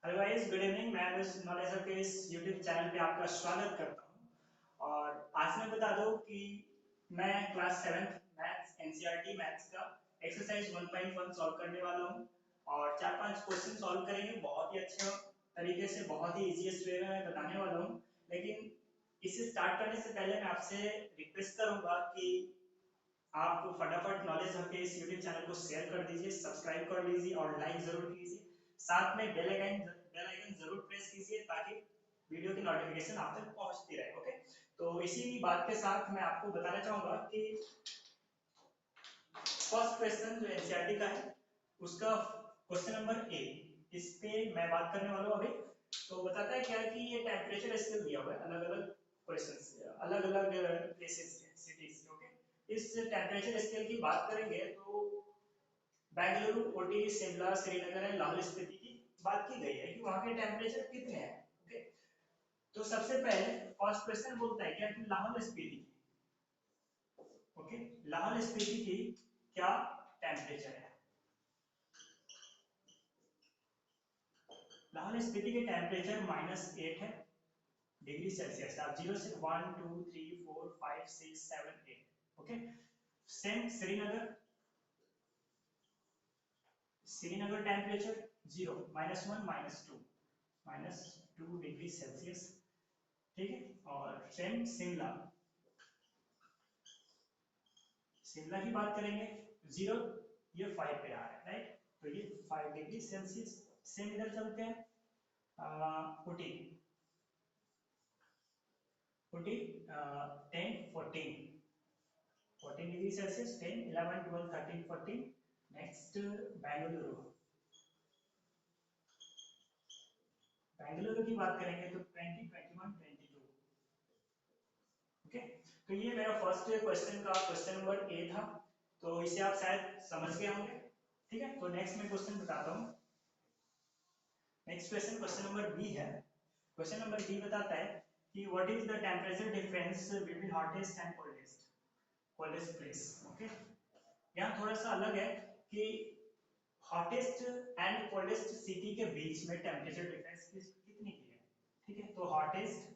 Hello guys, good evening. मैं अनुज knowledge के इस यूट्यूब चैनल पे आपका स्वागत करता हूं। और आज मैं बता दूं कि मैं class 7th maths NCERT maths का एक्सरसाइज 1.1 सॉल्व करने वाला हूं और 4-5 क्वेश्चन सॉल्व करेंगे बहुत ही अच्छे तरीके से, बहुत ही इजीएस्ट वे में मैं बताने वाला हूं। लेकिन इसे स्टार्ट करने से पहले मैं आपसे रिक्वेस्ट करूंगा कि आप फटाफट नॉलेज हब के इस यूट्यूब चैनल को शेयर कर दीजिए, सब्सक्राइब कर लीजिए और लाइक जरूर कीजिए। साथ में बेल आइकन जरूर प्रेस कीजिए ताकि वीडियो की नोटिफिकेशन आप तक पहुंचती रहे। ओके, तो इसी बात के साथ मैं आपको बताना चाहूंगा कि फर्स्ट क्वेश्चन जो एनसीईआरटी का है उसका क्वेश्चन नंबर ए, इस पे मैं बात करने वाला हूं अभी। तो बताता है क्या है कि ये टेम्परेचर स्केल दिया हुआ है, अलग अलग क्वेश्चन, अलग अलग प्लेसेस के, सिटीज के। ओके, इस टेम्परेचर स्केल की बात करेंगे तो बेंगलुरु, ओटी, शिमला, श्रीनगर एंड लाहौल स्पीति की बात की गई है कि वहां के टेम्परेचर कितने हैं। ओके, तो सबसे पहले फर्स्ट क्वेश्चन बोलता है क्या कि लाहौल स्पीति की, ओके, लाहौल स्पीति की क्या टेम्परेचर है। लाहौल स्पीति के टेम्परेचर -8 है डिग्री सेल्सियस। आप 0 से 1 2 3 4 5 6 7 8। Okay, same Srinagar, Srinagar temperature 0 -1 -2 degree Celsius. ठीक है, और सेम शिमला, शिमला की बात करेंगे 0, ये 5 पे आ रहा है, राइट, तो ये 5 डिग्री सेल्सियस। सेम इधर चलते हैं, Ooty, Ooty 10 14 degree Celsius, 10 11 12 13 14। Next Bengaluru, Bengaluru की बात करेंगे तो 20 21 22। ओके, तो ये मेरा फर्स्ट क्वेश्चन का क्वेश्चन नंबर ए था, तो इसे आप शायद समझ गए होंगे। ठीक है, तो नेक्स्ट मैं क्वेश्चन बताता हूँ। Next question, question number B है। क्वेश्चन नंबर बी बताता है कि what is the temperature difference between hottest and coldest, coldest place. Okay, यहाँ थोड़ा सा अलग है कि हॉटेस्ट एंड कोल्डेस्ट सिटी के बीच में टेम्परेचर डिफरेंस कितनी की है। ठीक है, तो hottest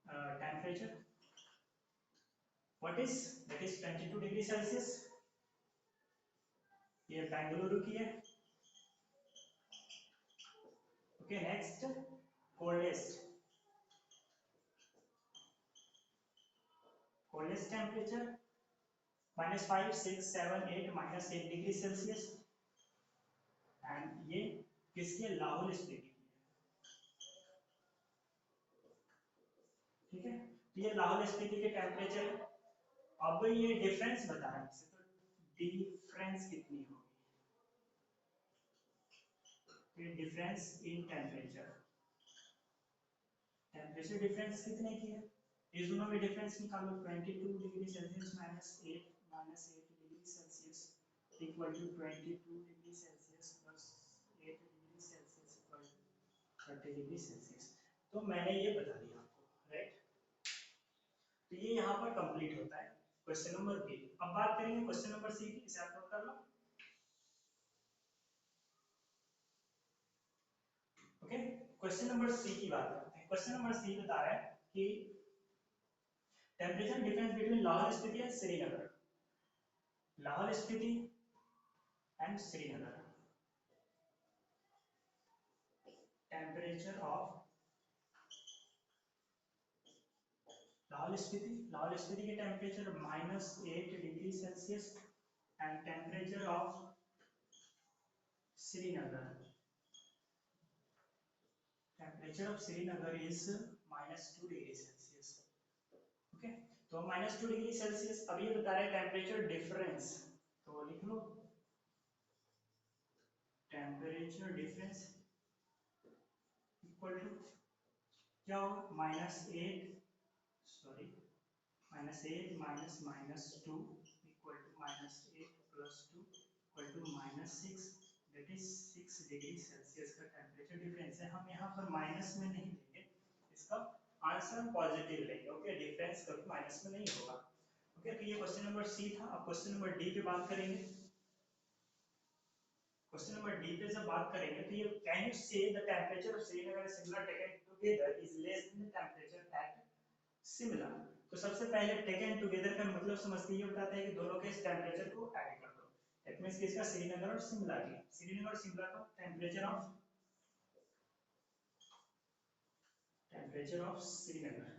temperature what is, that is 22 degree Celsius. ये बेंगलुरु की है। Okay, next coldest, coldest temperature -5 6 7 8 -8 degree Celsius. And ये किसकी है, लाहौल स्पीति की है। ठीक है, तो ये लाहौल स्पीति के टेम्परेचर है। अब ये डिफरेंस बता रहा है इससे, तो डिफरेंस कितनी होगी, ये difference in temperature, temperature difference कितने की है, इस दोनों में डिफरेंस निकालो। 22 degree Celsius -8 degree Celsius equal to 22 degree Celsius plus 8 degree Celsius equal to 30 degree Celsius. तो मैंने ये बता दिया आपको, राइट। तो ये यहाँ पर कंप्लीट होता है क्वेश्चन नंबर बी। अब बात करेंगे क्वेश्चन नंबर सी की, इसे आप नोट कर लो। ओके, क्वेश्चन नंबर सी की बात करते हैं। क्वेश्चन नंबर सी बता रहा है कि temperature difference between Lahaul Spiti and Srinagar, Lahaul Spiti and Srinagar, temperature of Lahaul Spiti के temperature -8 degree Celsius and temperature of Srinagar, temperature of Srinagar is -2 degree Celsius. Okay, तो -2 डिग्री सेल्सियस। अब ये बता रहे हैं टेम्परेचर डिफरेंस, तो लिख लो टेम्परेचर डिफरेंस इक्वल टू क्या होगा, -8, sorry, -8 -2 equal to -8 + 2 equal to -6, that is 6 degree Celsius का टेम्परेचर डिफरेंस है। हम यहाँ पर माइनस में नहीं लेंगे, इसका आंसर पॉजिटिव लेंगे। ओके, डिफरेंस कभी माइनस में नहीं होगा। ओके, तो ये क्वेश्चन नंबर सी था। अब क्वेश्चन नंबर डी पे बात करेंगे। क्वेश्चन नंबर डी पे जब बात करेंगे तो ये कैन यू से the temperature of Srinagar and Shimla taken together is less than the temperature at Shimla. तो सबसे पहले टेकन टुगेदर का मतलब समझते ही बताता है कि दोनों के टेम्परेचर को ऐड कर दो। दैट मींस किसका, श्रीनगर और शिमला की, श्रीनगर और शिमला का temperature of Srinagar,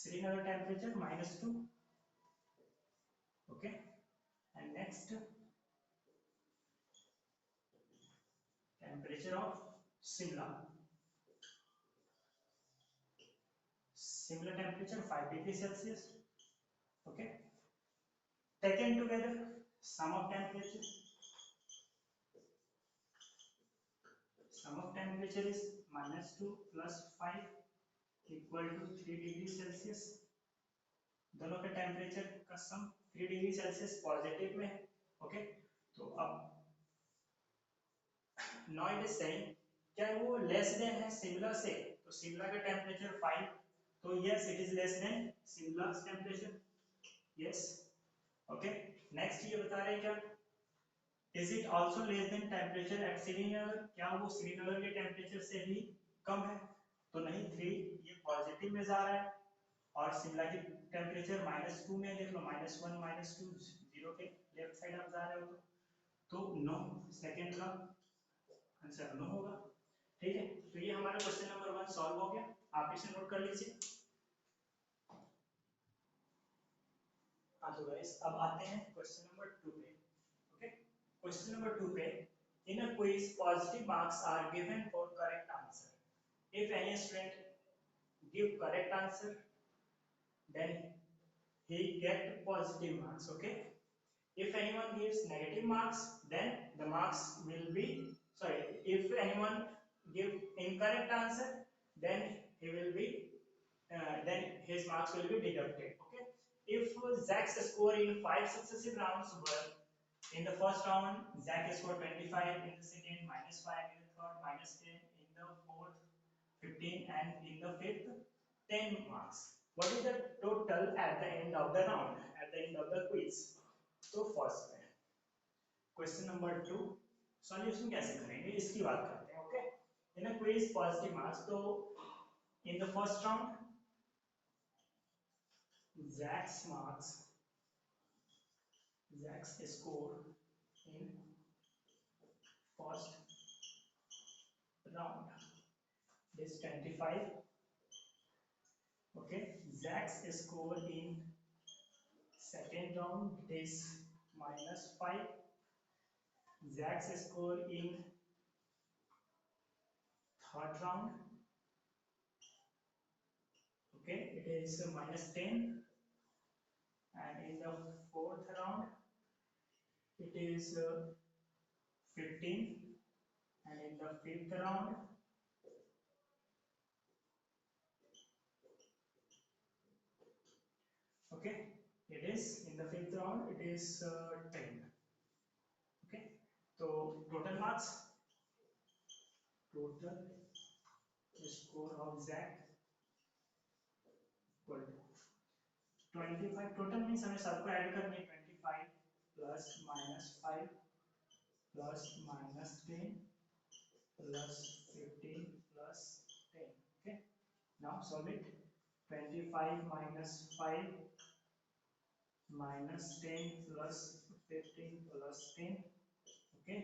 Srinagar temperature -2, okay. And next temperature of Shimla, Shimla temperature 5 degree Celsius, okay. taken together sum of temperature, sum of temperature is -2 plus 5 equal to 3 degree Celsius. दोनों के टेम्परेचर का सम 3 डिग्री सेल्सियस पॉजिटिव में, okay. तो अब now it is saying क्या वो less than है शिमला से, तो शिमला का टेम्परेचर 5, तो yes it is less than Shimla temperature, yes, okay. Next ये बता रहे हैं क्या, is it also less than temperature at Srinagar, क्या वो श्रीनगर के टेम्परेचर से भी कम है, तो नहीं, 3 ये पॉजिटिव में जा रहा है, और शिमला की टेम्परेचर -2 में, देख लो -1 -2 0 के लेफ्ट साइड आप जा रहे हो, तो नो, सेकंड का आंसर नो होगा, ठीक है। तो ये हमारा क्वेश्चन नंबर 1 सॉल्व हो गया, आप इसे नोट कर लीजिए। हाँ तो गाइस अब आते हैं क्वेश्चन नंबर 2 पे, ओके। क्वेश्चन नंबर 2 पे, in a quiz positive marks are given for correct answer, if any student give correct answer then he get positive marks, okay. If anyone gives negative marks then the marks will be, sorry, if anyone give incorrect answer then he will be then his marks will be deducted, okay. If Zach's score in 5 successive rounds were, in the first round Zach scored 25, in the second -5, in the third -10, in the fourth 15, and in the fifth 10 marks, what is the total at the end of the round, at the end of the quiz? तो first में question number 2 solution कैसे करेंगे इसकी बात करते हैं, okay. In a quiz positive marks, तो in the first round Zach's marks, Zach's score in first round is 25, okay. Zach's score in second round is -5, Zach's score in third round, okay, it is -10, and in the fourth round it is 15, and in the fifth round okay, it is in the fifth round it is 10, okay. So total marks, total score of Zach equal to 25, total means हमें सबको add करनी है, 25 plus -5 plus -10 plus 15 plus 10, okay. Now solve it, 25 minus 5 minus 10 plus 15 plus 10, okay.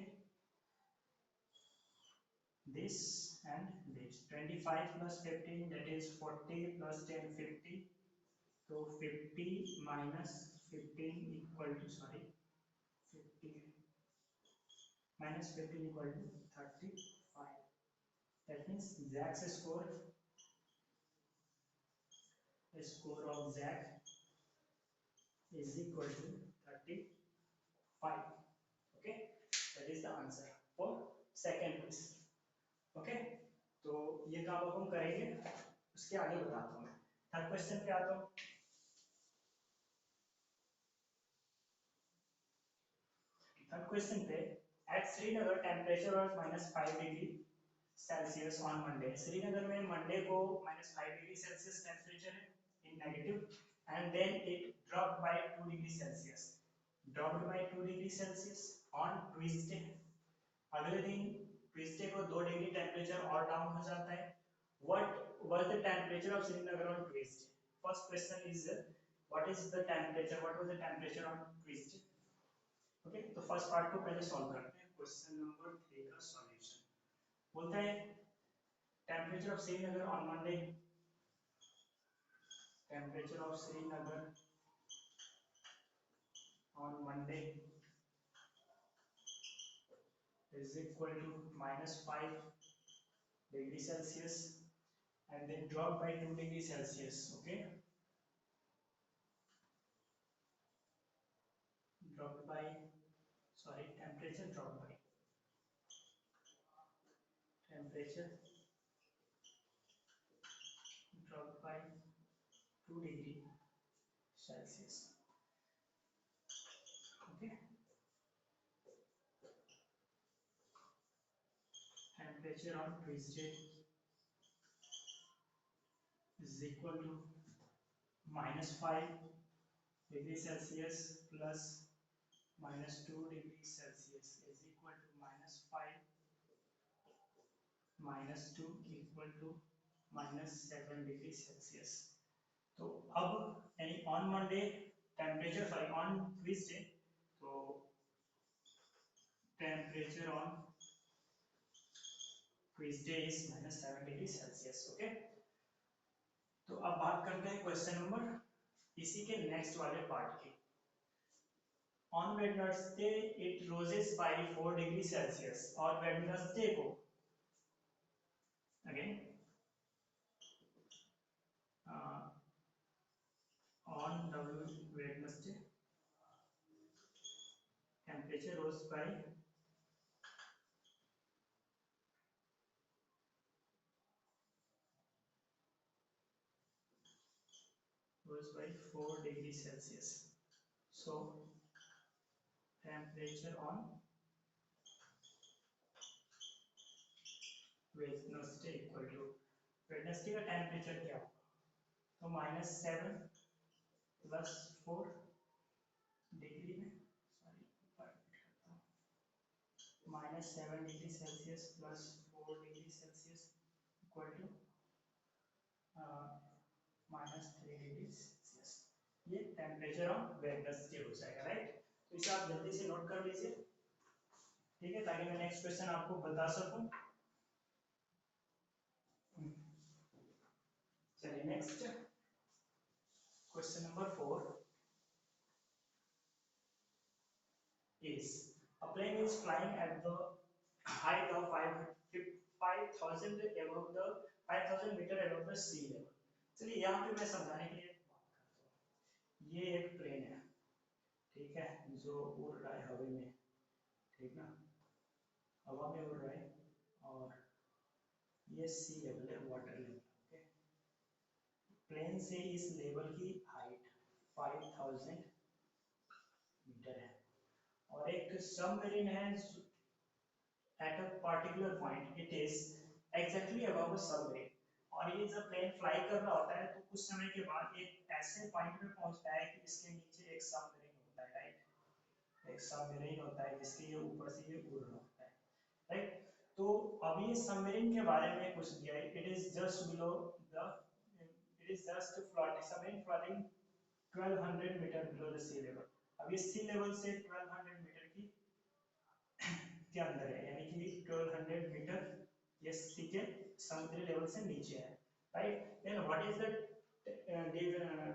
This and this, 25 plus 15 that is 40 plus 10 50, so 50 minus 15 equal to, sorry, 50 minus 15 equal to 35, that means Zach's score of Zach is equal to 35, okay. That is the answer for second question, okay. तो ये काम अब हम करेंगे, उसके आगे बताता हूँ मैं। थर्ड क्वेश्चन पे आता हूँ। थर्ड क्वेश्चन पे, at Srinagar temperature was -5 degree Celsius on Monday, Srinagar में मंडे को -5 डिग्री सेल्सियस टेम्परेचर है in negative, and then it dropped by 2 degree Celsius, dropped by 2 degree Celsius, Tuesday, अगले दिन ट्यूसडे को 2 डिग्री टेम्परेचर और डाउन हो जाता है। What was the temperature of Srinagar on Tuesday? First question is what is the temperature, what was the temperature on Tuesday? Okay, तो first part को पहले सॉल्व करते हैं। क्वेश्चन नंबर 3 का सॉल्यूशन बोलता है temperature of Srinagar on Monday, temperature of Srinagar on Monday is equal to -5 degree Celsius and then drop by 2 degree Celsius. Okay, dropped by, sorry, temperature dropped by, temperature dropped by 2 degree Celsius. Okay, temperature on Tuesday is equal to -5 degree Celsius plus -2 degree Celsius is equal to -5 -2 equal to -7 degree Celsius. तो अब यानी on Monday temperature, sorry on Tuesday, तो temperature on Tuesday is -7 degree Celsius. Okay, तो अब बात करते हैं question number इसी के नेक्स्ट वाले पार्ट की। On Wednesday it rises by 4 degree Celsius, और वेडनेसडे को again on Wednesday temperature rose by 4 degree Celsius. So temperature on Wednesday equal to, Wednesday का टेम्परेचर क्या होगा, तो -7 प्लस 4 डिग्री में, sorry -7 degree Celsius plus 4 degree Celsius equal to -3 degree Celsius. ये temperature on Wednesday हो जाएगा, right? तो इसे आप जल्दी से नोट कर लीजिए, ठीक है, ताकि मैं नेक्स्ट क्वेश्चन आपको बता सकूं। चलिए next question number 4 is a plane is flying at the height of 5,000 above the 5,000 metre above the sea level। चलिए यहाँ पे मैं समझाने के लिए बात करता हूँ। ये एक प्लेन है, ठीक है, जो उड़ रहा है हवा में, ठीक ना, हवा में उड़ रहा है, और ये सी लेवल है, वाटर लेवल। ओके, प्लेन से इस लेवल की हाइट 5,000 मीटर है, और एक सबमरीन है at a particular point it is exactly above a submarine। और ये जब प्लेन फ्लाई कर रहा होता है तो कुछ समय के बाद एक ऐसे पॉइंट पे पहुंचता है कि इसके नीचे एक सबमरीन होता है, राइट? एक सबमरीन होता है जिसके ये ऊपर से ये उड़ रहा होता है, राइट? तो अब ये सबमरीन के बारे में कुछ दिया है, it is just below the, it is just floating, submarine floating 1200 metre below the sea level. अब ये सी लेवल से 1200 मीटर की के अंदर है, यानी कि 1200 मीटर ये सी के समुद्री लेवल से नीचे है, right? Then what is the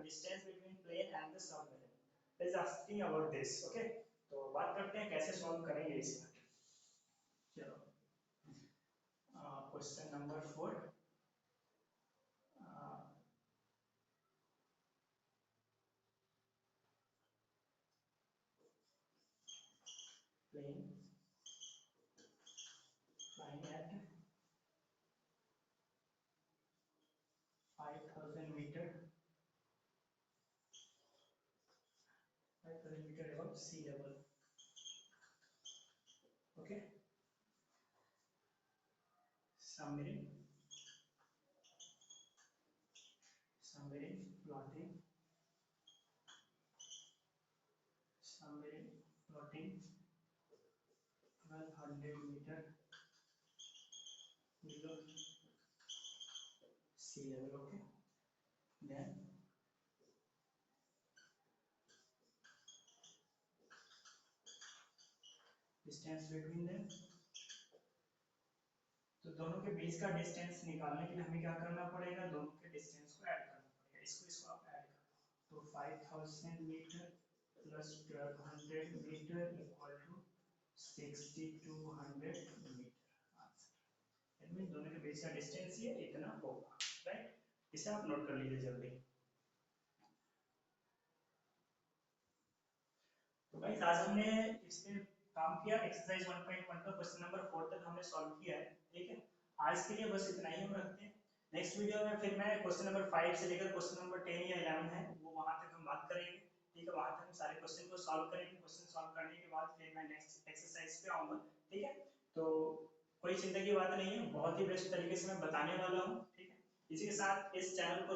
distance between plane and the submarine, is asking about this. Okay, तो बात करते हैं कैसे सॉल्व करेंगे इसका। चलो question number 4, plane flying at 5,000 metre, 5,000 metre above sea level। Okay, submarine plotting, submarine plotting 1200 metre below sea level. Okay, then distance between them. तो दोनों के बीच का डिस्टेंस निकालने के लिए हमें क्या करना पड़ेगा, दोनों के डिस्टेंस को ऐड करना पड़ेगा, इसको आप ऐड कर दो। तो 5000 metre plus 1200 metre equal to 6200 metre answer. इनमें दोनों के बीच का डिस्टेंस ये इतना होगा, राइट। इसे आप नोट कर लीजिए जल्दी। तो गाइस आज हमने इसमें काम किया, एक्सरसाइज 1.1 का क्वेश्चन नंबर 4 तक हमने सॉल्व किया है, ठीक है। आज के लिए बस इतना ही हम रखते हैं। नेक्स्ट वीडियो में फिर मैं क्वेश्चन नंबर 5 से लेकर क्वेश्चन नंबर 10 या 11 है वो वहां तक हम बात करेंगे, ठीक है। वहां तक हम सारे क्वेश्चन को सॉल्व करेंगे। क्वेश्चन सॉल्व करने के बाद फिर मैं नेक्स्ट एक्सरसाइज पे आऊंगा, ठीक है। तो कोई चिंता की बात नहीं है, बहुत ही बेस्ट तरीके से मैं बताने वाला हूँ, ठीक है। इसी के साथ इस चैनल को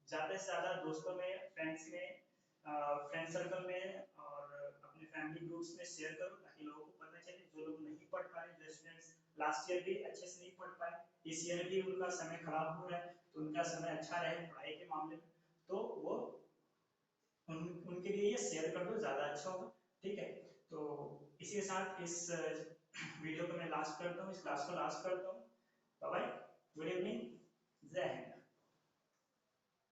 ज्यादा से ज्यादा दोस्तों में, फ्रेंड्स में, फ्रेंड सर्कल में और अपने फैमिली ग्रुप्स में शेयर करो, ताकि लोगों को पता चले। जो लोग नहीं पढ़ पाए, जो स्टूडेंट्स लास्ट ईयर भी अच्छे से नहीं पढ़ पाए, इस ईयर भी उनका समय खराब हो रहा है, तो उनका समय अच्छा रहे पढ़ाई के मामले में, तो वो उनके लिए ये शेयर कर दो, ज़्यादा अच्छा होगा, ठीक है। तो इसी के साथ इस वीडियो को मैं लास्ट करता हूँ, इस क्लास को लास्ट करता हूँ। बाय बाय, गुड इवनिंग, जय हिंद।